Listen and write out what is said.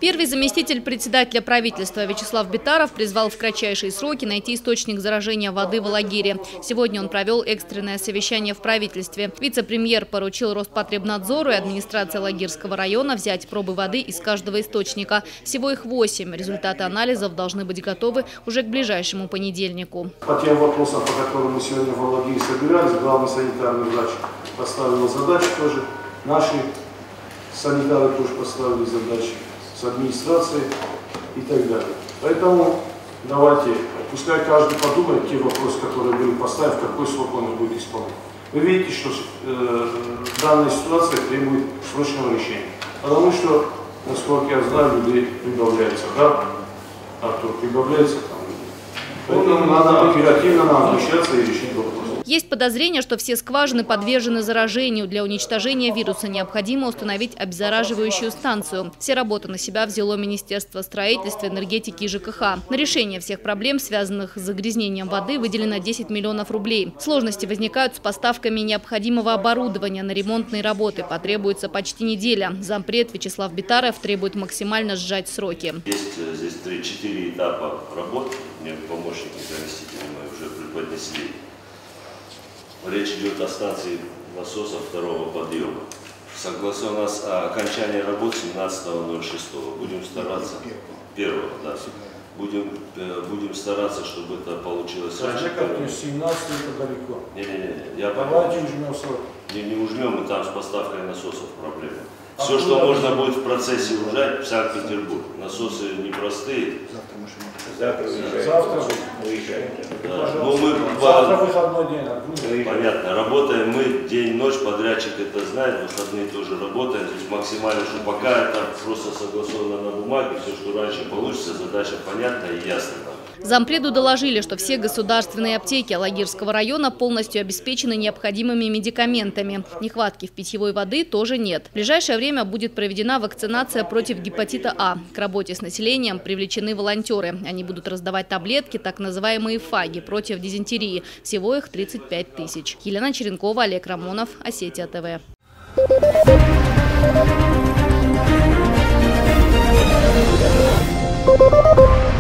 Первый заместитель председателя правительства Вячеслав Битаров призвал в кратчайшие сроки найти источник заражения воды в Алагире. Сегодня он провел экстренное совещание в правительстве. Вице-премьер поручил Роспотребнадзору и администрации Алагирского района взять пробы воды из каждого источника. Всего их 8. Результаты анализов должны быть готовы уже к ближайшему понедельнику. По тем вопросам, по которым мы сегодня в Алагире собирались, главный санитарный врач поставил задачи тоже. Наши санитары тоже поставили задачи с администрацией и так далее. Поэтому давайте, пускай каждый подумает те вопросы, которые были поставлены, в какой срок он их будет исполнять. Вы видите, что данная ситуация требует срочного решения. Потому что, насколько я знаю, людей прибавляется, да? Артур, прибавляется там людей. Поэтому надо оперативно обращаться и решить вопрос. Есть подозрение, что все скважины подвержены заражению. Для уничтожения вируса необходимо установить обеззараживающую станцию. Все работы на себя взяло Министерство строительства, энергетики и ЖКХ. На решение всех проблем, связанных с загрязнением воды, выделено 10 миллионов рублей. Сложности возникают с поставками необходимого оборудования на ремонтные работы. Потребуется почти неделя. Зампред Вячеслав Битаров требует максимально сжать сроки. Есть здесь 3-4 этапа работ. Мне помощники заместителя мы уже преподнесли. Речь идет о станции насосов второго подъема. Согласовано с окончанием работ 17.06. Будем стараться. Первого, да. Будем стараться, чтобы это получилось раньше. 17 это далеко. Не. Давайте ужмем срок. Не ужмем, и там с поставкой насосов проблемы. Все, что можно будет в процессе ужать, в Санкт-Петербург. Насосы непростые. Завтра уезжаем. Да. Завтра выходной день. Понятно. Работаем мы день-ночь, подрядчик это знает, выходные тоже работаем. Здесь максимально, что пока это просто согласовано на бумаге, все, что раньше получится, задача понятная и ясная. Зампреду доложили, что все государственные аптеки Алагирского района полностью обеспечены необходимыми медикаментами. Нехватки в питьевой воды тоже нет. В ближайшее время будет проведена вакцинация против гепатита А. К работе с населением привлечены волонтеры. Они будут раздавать таблетки, так называемые фаги, против дизентерии. Всего их 35 тысяч. Елена Черенкова, Олег Рамонов, Осетия ТВ. Thank you.